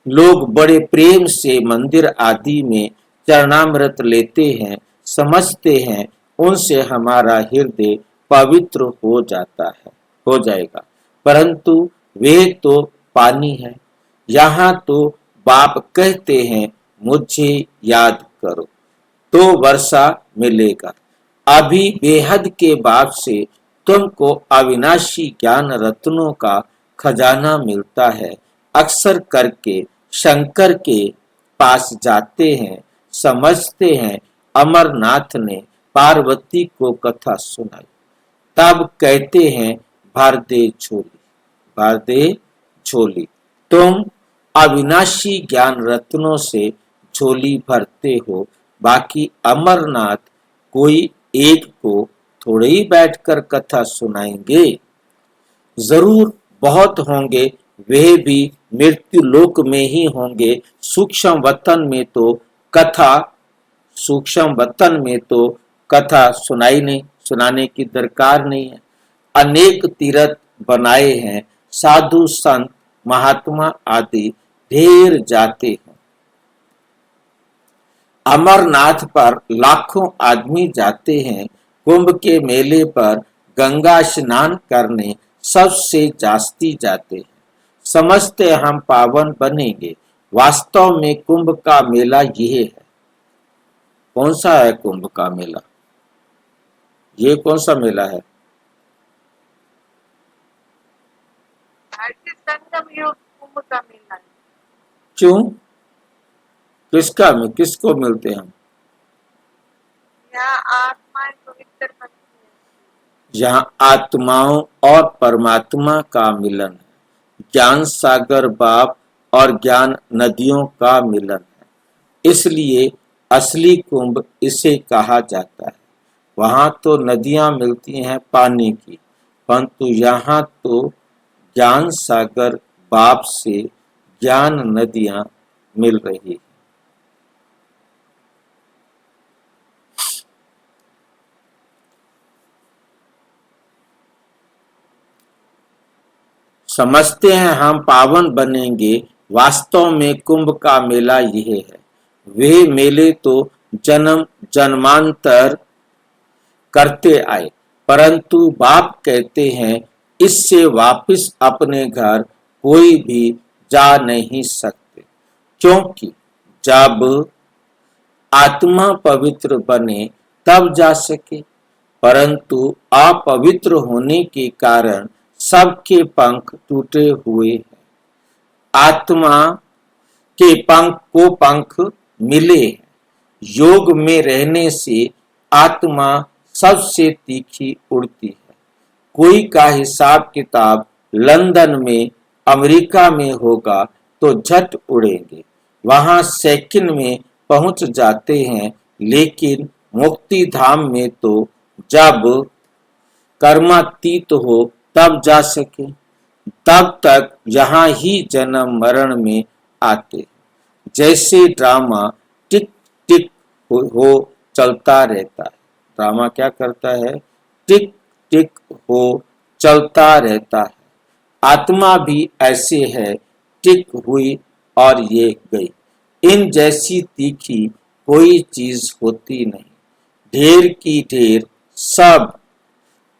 [SPEAKER 1] लोग बड़े प्रेम से मंदिर आदि में चरणामृत लेते हैं, समझते हैं उनसे हमारा हृदय पवित्र हो जाता है, हो जाएगा। परंतु वे तो पानी है। यहाँ तो बाप कहते हैं मुझे याद करो तो वर्षा मिलेगा। अभी बेहद के बाप से तुमको अविनाशी ज्ञान रत्नों का खजाना मिलता है। अक्सर करके शंकर के पास जाते हैं, समझते हैं अमरनाथ ने पार्वती को कथा सुनाई। तब कहते हैं भर दे झोली, भर दे झोली। तुम अविनाशी ज्ञान रत्नों से झोली भरते हो। बाकी अमरनाथ कोई एक को थोड़े ही बैठकर कथा सुनाएंगे। जरूर बहुत होंगे, वे भी मृत्यु लोक में ही होंगे। सूक्ष्म वतन में तो कथा सुनाने की दरकार नहीं है। अनेक तीर्थ बनाए हैं, साधु संत महात्मा आदि ढेर जाते हैं। अमरनाथ पर लाखों आदमी जाते हैं। कुंभ के मेले पर गंगा स्नान करने सबसे जास्ती जाते हैं। समझते हम पावन बनेंगे। वास्तव में कुंभ का मेला यह है। कौन सा है कुंभ का मेला? ये कौन सा मेला है?
[SPEAKER 2] भारतीय संगम युग कुंभ का मेला है।
[SPEAKER 1] क्यों? किसको मिलते हैं हम?
[SPEAKER 2] यहाँ आत्माएं पवित्र बनती है।
[SPEAKER 1] यहाँ आत्माओं और परमात्मा का मिलन है। ज्ञान सागर बाप और ज्ञान नदियों का मिलन है। इसलिए असली कुंभ इसे कहा जाता है। वहां तो नदियां मिलती हैं पानी की, परंतु यहाँ तो ज्ञान सागर बाप से ज्ञान नदियां मिल रही है। समझते हैं हम पावन बनेंगे। वास्तव में कुंभ का मेला यह है। वे मेले तो जन्म जन्मांतर करते आए, परंतु बाप कहते हैं इससे वापस अपने घर कोई भी जा नहीं सकते, क्योंकि जब आत्मा पवित्र बने तब जा सके। परंतु अपवित्र होने के कारण सबके पंख टूटे हुए हैं। आत्मा के पंख मिले हैं। योग में रहने से आत्मा सबसे तीखी उड़ती है। कोई का हिसाब किताब लंदन में, अमेरिका में होगा तो झट उड़ेंगे, वहां सेकंड में पहुंच जाते हैं। लेकिन मुक्ति धाम में तो जब कर्मातीत हो तब जा सके, तब तक यहाँ ही जन्म मरण में आते। जैसे ड्रामा टिक टिक हो चलता रहता है। ड्रामा क्या करता है? टिक टिक हो चलता रहता है। आत्मा भी ऐसे है, टिक हुई और ये गई। इन जैसी तीखी कोई चीज होती नहीं। ढेर की ढेर सब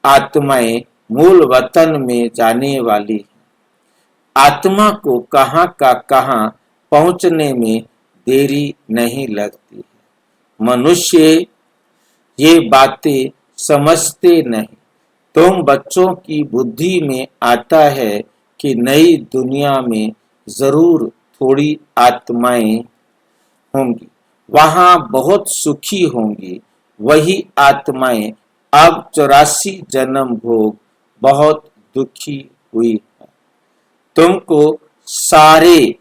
[SPEAKER 1] आत्माएं मूल वतन में जाने वाली है। आत्मा को कहां का कहां पहुंचने में देरी नहीं लगती है। मनुष्य ये बातें समझते नहीं। तुम बच्चों की बुद्धि में आता है कि नई दुनिया में जरूर थोड़ी आत्माएं होंगी, वहां बहुत सुखी होंगी। वही आत्माएं अब 84 जन्म भोग बहुत दुखी हुई है। तुमको सारे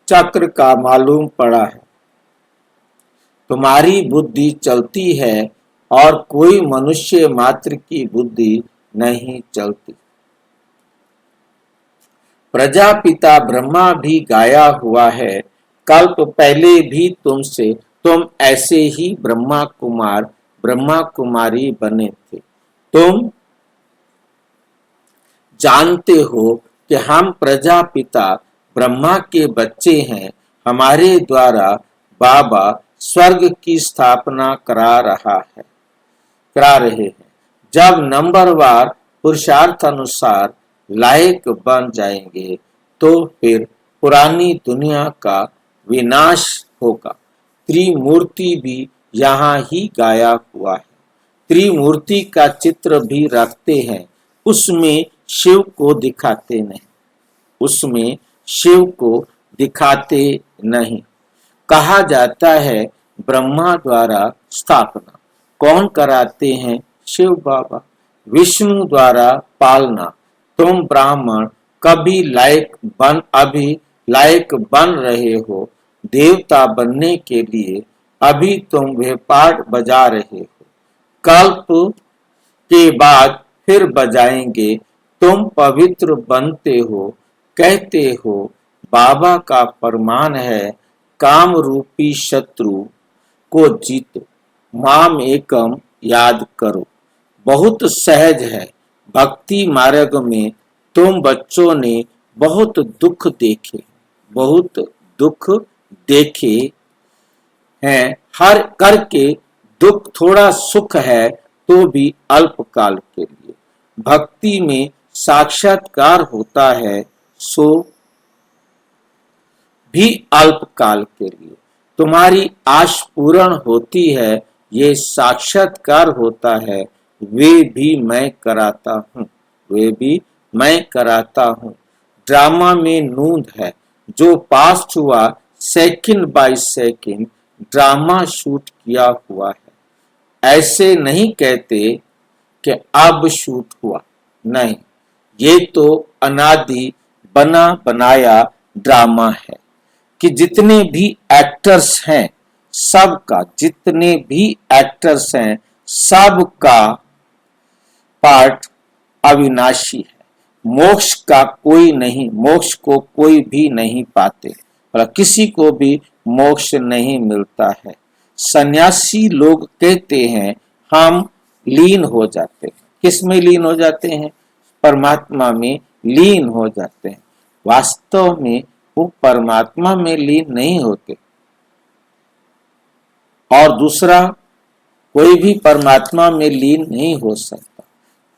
[SPEAKER 1] चक्र का मालूम पड़ा है। तुम्हारी बुद्धि चलती है और कोई मनुष्य मात्र की बुद्धि नहीं चलती। प्रजापिता ब्रह्मा भी गाया हुआ है, कल्प पहले भी तुम ऐसे ही ब्रह्मा कुमार ब्रह्मा कुमारी बने थे। तुम जानते हो कि हम प्रजापिता ब्रह्मा के बच्चे हैं। हमारे द्वारा बाबा स्वर्ग की स्थापना करा रहे हैं। जब नंबरवार पुरुषार्थ अनुसार लायक बन जाएंगे तो फिर पुरानी दुनिया का विनाश होगा। त्रिमूर्ति भी यहाँ ही गाया हुआ है। त्रिमूर्ति का चित्र भी रखते हैं, उसमें शिव को दिखाते नहीं। उसमें शिव को दिखाते नहीं। कहा जाता है ब्रह्मा द्वारा स्थापना कौन कराते हैं? शिव बाबा। विष्णु द्वारा पालना। तुम ब्राह्मण अभी लायक बन रहे हो। देवता बनने के लिए अभी तुम व्यापार बजा रहे हो। कल्प के बाद फिर बजाएंगे। तुम पवित्र बनते हो, कहते हो। बाबा का फरमान है, काम रूपी शत्रु को जीतो, माम एकम याद करो। बहुत सहज है। भक्ति मार्ग में तुम बच्चों ने बहुत दुख देखे हैं। हर करके दुख थोड़ा सुख है तो भी अल्पकाल के लिए। भक्ति में साक्षात्कार होता है सो भी अल्पकाल के लिए। तुम्हारी आश पूर्ण होती है, ये साक्षात्कार होता है। वे भी मैं कराता हूँ। ड्रामा में नूंद है। जो पास्ट हुआ second by second drama shoot किया हुआ है। ऐसे नहीं कहते कि अब शूट हुआ, नहीं, ये तो अनादि बना बनाया ड्रामा है कि जितने भी एक्टर्स हैं सबका पार्ट अविनाशी है। मोक्ष को कोई भी नहीं पाते और किसी को भी मोक्ष नहीं मिलता है। सन्यासी लोग कहते हैं हम लीन हो जाते हैं। किस में लीन हो जाते हैं? परमात्मा में लीन हो जाते हैं। वास्तव में वो परमात्मा में लीन नहीं होते। और दूसरा, कोई भी परमात्मा में लीन नहीं हो सकता।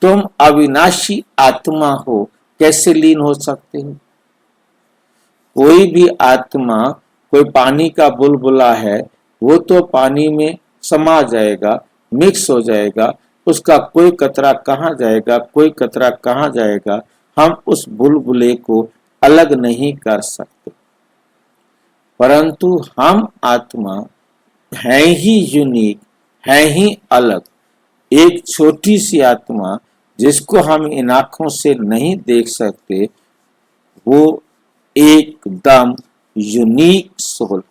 [SPEAKER 1] तुम अविनाशी आत्मा हो, कैसे लीन हो सकते हो? कोई भी आत्मा, कोई पानी का बुलबुला है, वो तो पानी में समा जाएगा, मिक्स हो जाएगा। उसका कोई कतरा कहाँ जाएगा? हम उस बुलबुले को अलग नहीं कर सकते। परंतु हम आत्मा हैं ही यूनिक, हैं ही अलग। एक छोटी सी आत्मा जिसको हम इन आंखों से नहीं देख सकते, वो एकदम यूनिक सोल।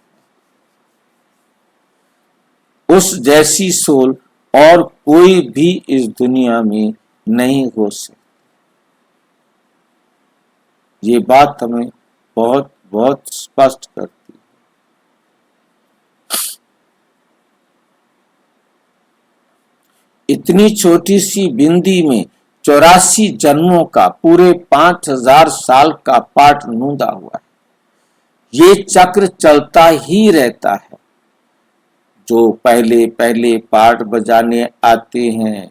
[SPEAKER 1] उस जैसी सोल और कोई भी इस दुनिया में नहीं हो सकती। ये बात हमें बहुत बहुत स्पष्ट करती है। इतनी छोटी सी बिंदी में 84 जन्मों का, पूरे 5000 साल का पाठ नूंदा हुआ है। ये चक्र चलता ही रहता है। जो पहले पहले पाठ बजाने आते हैं,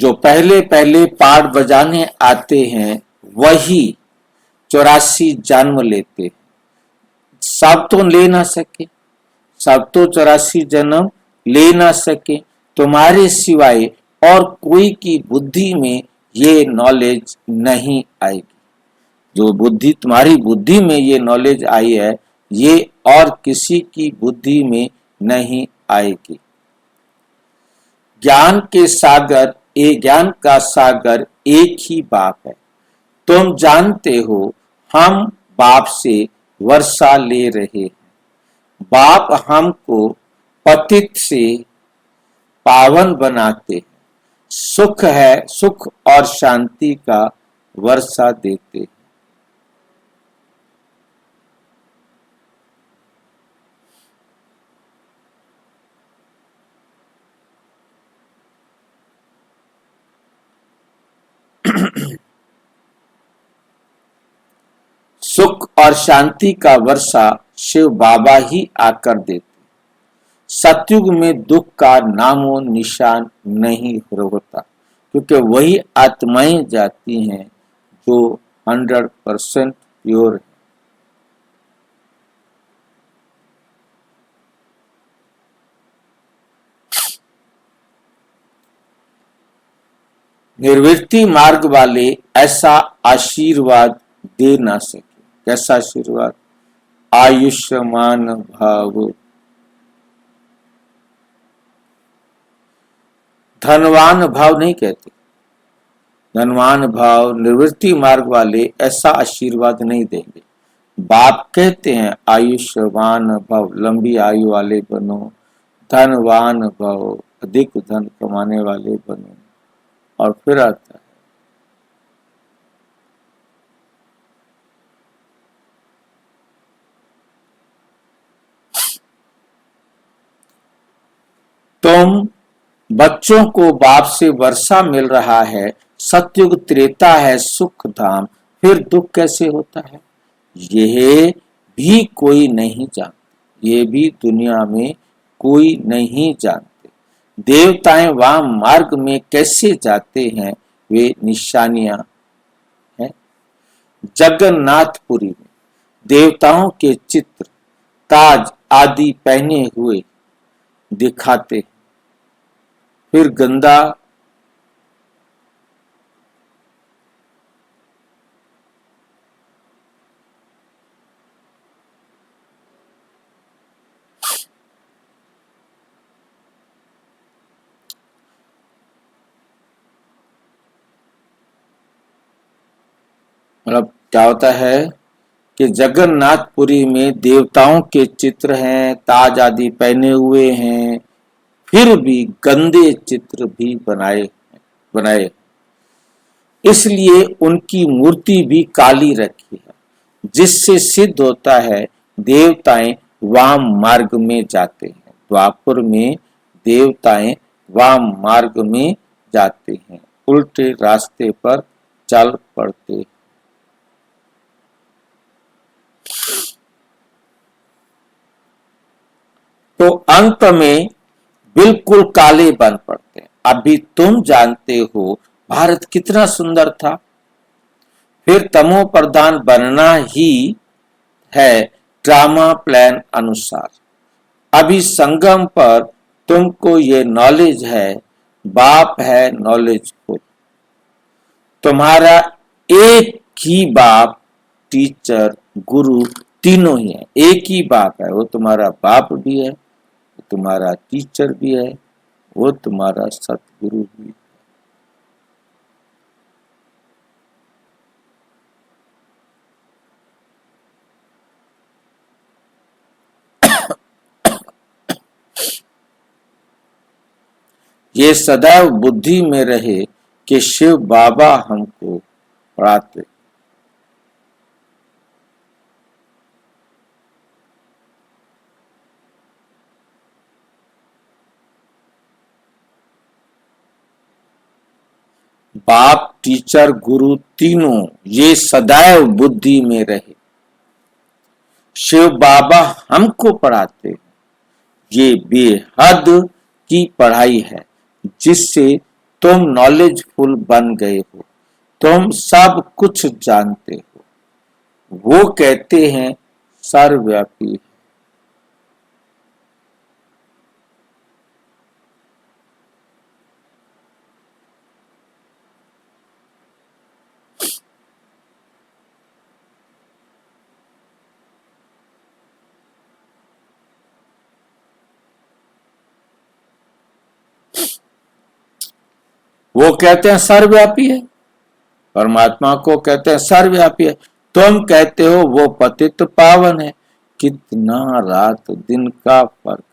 [SPEAKER 1] जो पहले पहले पाठ बजाने आते हैं वही 84 जन्म लेते हैं। सब तो ले ना सके, सब तो 84 जन्म ले ना सके। तुम्हारे सिवाय और कोई की बुद्धि में ये नॉलेज नहीं आएगी। जो बुद्धि तुम्हारी बुद्धि में ये नॉलेज आई है, ये और किसी की बुद्धि में नहीं आएगी। ज्ञान का सागर एक ही बाप है। तुम जानते हो हम बाप से वर्षा ले रहे हैं। बाप हमको पतित से पावन बनाते हैं। सुख और शांति का वर्षा देते हैं। सुख और शांति का वर्षा शिव बाबा ही आकर देते। सतयुग में दुख का नामो निशान नहीं होता, क्योंकि वही आत्माएं जाती हैं जो 100% प्योर है। निर्वृत्ति मार्ग वाले ऐसा आशीर्वाद दे ना सके। कैसा आशीर्वाद? आयुष्मान भाव। धनवान भाव नहीं कहते। धनवान भाव निवृत्ति मार्ग वाले ऐसा आशीर्वाद नहीं देंगे। बाप कहते हैं आयुष्मान भव, लंबी आयु वाले बनो, धनवान भव, अधिक धन कमाने वाले बनो। और फिर आता है तुम बच्चों को बाप से वर्षा मिल रहा है। सतयुग त्रेता है सुख धाम, फिर दुख कैसे होता है? यह भी कोई नहीं जानता। ये भी दुनिया में कोई नहीं जानते। देवताएं वहां मार्ग में कैसे जाते हैं, वे निशानियां हैं। जगन्नाथपुरी में देवताओं के चित्र ताज आदि पहने हुए दिखाते। फिर गंदा मतलब क्या होता है कि जगन्नाथपुरी में देवताओं के चित्र हैं, ताज आदि पहने हुए हैं, फिर भी गंदे चित्र भी बनाए। इसलिए उनकी मूर्ति भी काली रखी है, जिससे सिद्ध होता है देवताएं वाम मार्ग में जाते हैं। द्वापर में देवताएं वाम मार्ग में जाते हैं, उल्टे रास्ते पर चल पड़ते हैं। तो अंत में बिल्कुल काले बन पड़ते हैं। अभी तुम जानते हो भारत कितना सुंदर था। फिर तमो प्रधान बनना ही है ड्रामा प्लान अनुसार। अभी संगम पर तुमको ये नॉलेज है। बाप है नॉलेजफुल। तुम्हारा एक ही बाप, टीचर, गुरु तीनों ही है। एक ही बाप है। वो तुम्हारा बाप भी है, तुम्हारा टीचर भी है, वो तुम्हारा सतगुरु भी है। ये सदैव बुद्धि में रहे कि शिव बाबा हमको पढ़ाते। बाप, टीचर, गुरु तीनों ये सदैव बुद्धि में रहे। शिव बाबा हमको पढ़ाते। ये बेहद की पढ़ाई है, जिससे तुम नॉलेजफुल बन गए हो, तुम सब कुछ जानते हो। वो कहते हैं सर्वव्यापी। वो कहते हैं सर्वव्यापी है, परमात्मा को कहते हैं सर्वव्यापी है। तुम कहते हो वो पतित पावन है। कितना रात दिन का फर्क।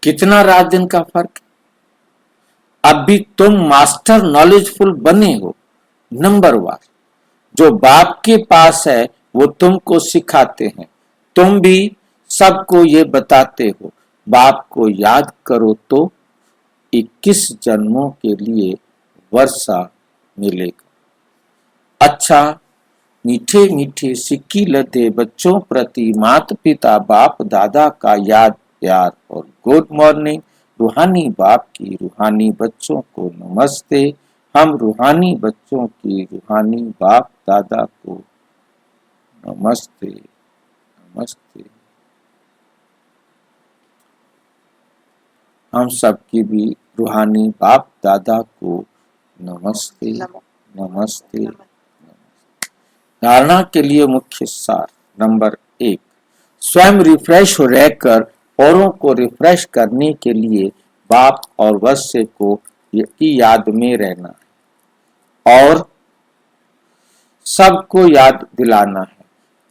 [SPEAKER 1] कितना रात दिन का फर्क। अब भी तुम मास्टर नॉलेजफुल बने हो। नंबर वन, जो बाप के पास है वो तुमको सिखाते हैं। तुम भी सबको ये बताते हो, बाप को याद करो तो 21 जन्मों के लिए वर्षा मिलेगा। अच्छा, मीठे मीठे सिक्की लदे बच्चों प्रति माता पिता बाप दादा का याद प्यार और गुड मॉर्निंग। रूहानी बाप की रूहानी बच्चों को नमस्ते। हम रूहानी बच्चों की रूहानी बाप दादा को नमस्ते नमस्ते। हम सबकी भी रूहानी बाप दादा को नमस्ते नमस्ते। धारणा के लिए मुख्य सार। नंबर 1, स्वयं रिफ्रेश हो रहकर औरों को रिफ्रेश करने के लिए बाप और वश्य को की याद में रहना है और सबको याद दिलाना है।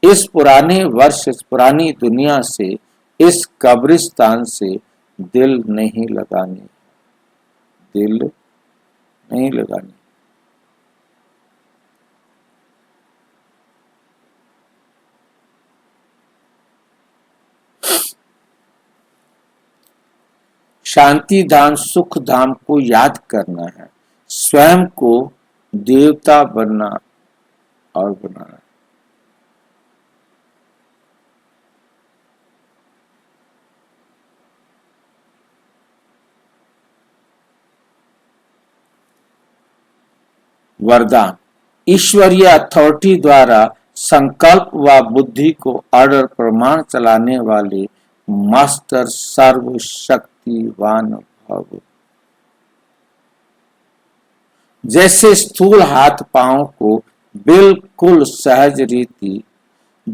[SPEAKER 1] इस पुराने वर्ष, इस पुरानी दुनिया से, इस कब्रिस्तान से दिल नहीं लगाने, दिल नहीं लगाने। शांति धाम सुख धाम को याद करना है, स्वयं को देवता बनना और बनाना। वरदान। ईश्वरीय अथॉरिटी द्वारा संकल्प व बुद्धि को ऑर्डर प्रमाण चलाने वाले मास्टर सर्वशक्तिवान भव। जैसे स्थूल हाथ पांव को बिल्कुल सहज रीति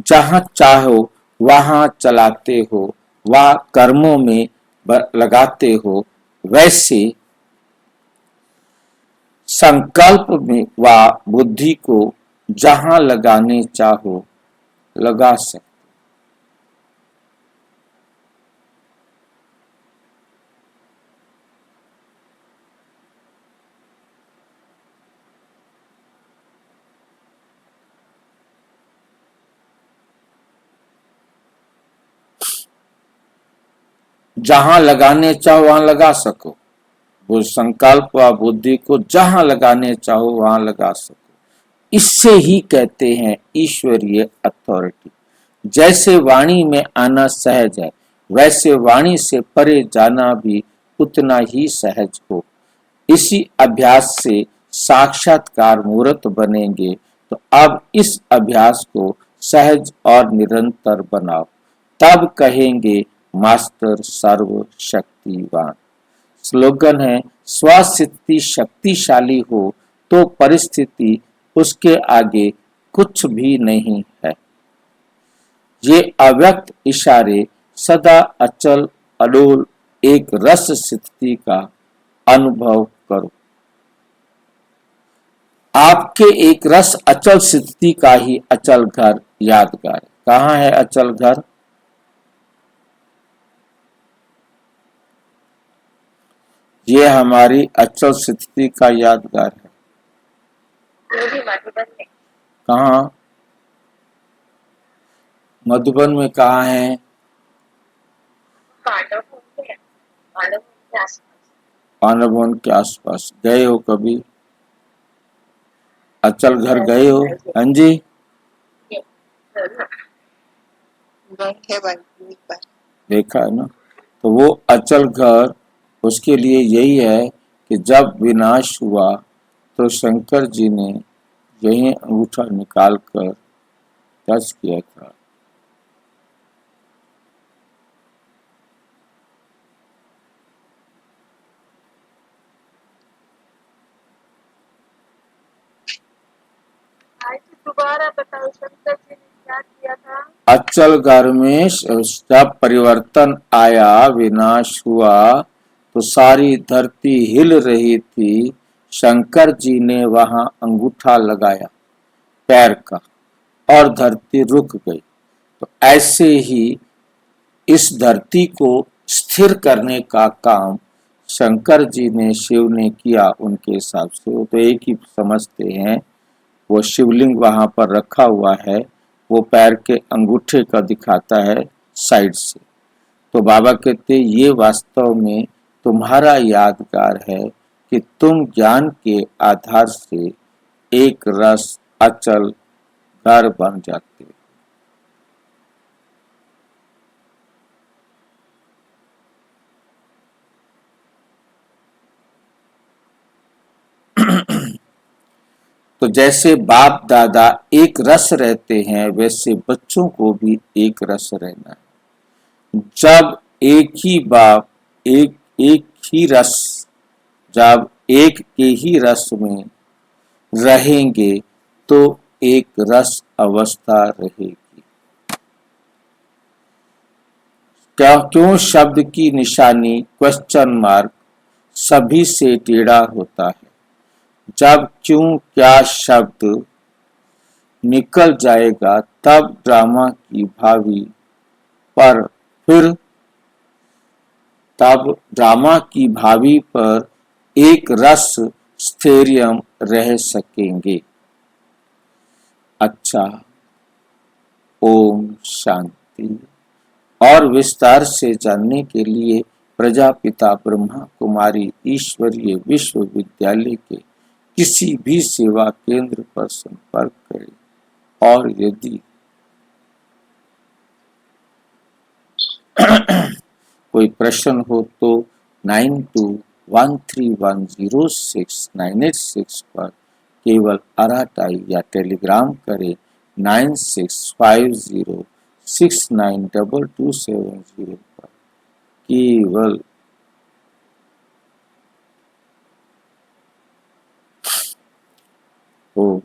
[SPEAKER 1] जहां चाहो वहां चलाते हो व कर्मों में लगाते हो, वैसे संकल्प में व बुद्धि को जहां लगाने चाहो लगा सकते। जहां लगाने चाहो वहां लगा सको। वो संकल्प व बुद्धि को जहां लगाने चाहो वहां लगा सको। इससे ही कहते हैं ईश्वरीय अथॉरिटी। जैसे वाणी में आना सहज है, वैसे वाणी से परे जाना भी उतना ही सहज हो। इसी अभ्यास से साक्षात्कार मूर्त बनेंगे। तो अब इस अभ्यास को सहज और निरंतर बनाओ, तब कहेंगे मास्टर सर्वशक्तिवान। स्लोगन है, स्वस्थिति शक्तिशाली हो तो परिस्थिति उसके आगे कुछ भी नहीं है। ये अव्यक्त इशारे सदा अचल अडोल एक रस स्थिति का अनुभव करो। आपके एक रस अचल स्थिति का ही अचल घर यादगार। कहाँ है अचल घर? ये हमारी अचल स्थिति का यादगार है। कहाँ? मधुबन में कहाँ है?
[SPEAKER 2] पांडव भवन है, पांडव भवन के आसपास।
[SPEAKER 1] पांडव भवन के आसपास गए हो कभी? अचल घर गए हो? हाँ जी।
[SPEAKER 2] नहीं है भाई, एक बार
[SPEAKER 1] देखा है ना। तो वो अचल घर, उसके लिए यही है कि जब विनाश हुआ तो शंकर जी ने यही अंगूठा निकाल कर टच किया था।
[SPEAKER 2] आज दोबारा बताओ, शंकर जी ने क्या किया था?
[SPEAKER 1] अचल घर में जब परिवर्तन आया, विनाश हुआ, तो सारी धरती हिल रही थी। शंकर जी ने वहां अंगूठा लगाया पैर का और धरती रुक गई। तो ऐसे ही इस धरती को स्थिर करने का काम शंकर जी ने, शिव ने किया उनके हिसाब से। वो तो एक ही समझते हैं। वो शिवलिंग वहां पर रखा हुआ है, वो पैर के अंगूठे का दिखाता है साइड से। तो बाबा कहते ये वास्तव में तुम्हारा यादगार है कि तुम ज्ञान के आधार से एक रस अचल घर बन जाते हो। तो जैसे बाप दादा एक रस रहते हैं, वैसे बच्चों को भी एक रस रहना है। जब एक ही बाप, एक एक ही रस, जब एक के ही रस में रहेंगे तो एक रस अवस्था रहेगी। क्या क्यों शब्द की निशानी क्वेश्चन मार्क सभी से टेढ़ा होता है? जब क्यों क्या शब्द निकल जाएगा तब ड्रामा की भावी पर फिर तब ड्रामा की भावी पर एक रस स्थैर्यम रह सकेंगे। अच्छा, ओम शांति। और विस्तार से जानने के लिए प्रजापिता ब्रह्मा कुमारी ईश्वरीय विश्वविद्यालय के किसी भी सेवा केंद्र पर संपर्क करें। और यदि कोई प्रश्न हो तो 9213106986 पर केवल अराटाई या टेलीग्राम करें 9650692270 पर। केवल ओ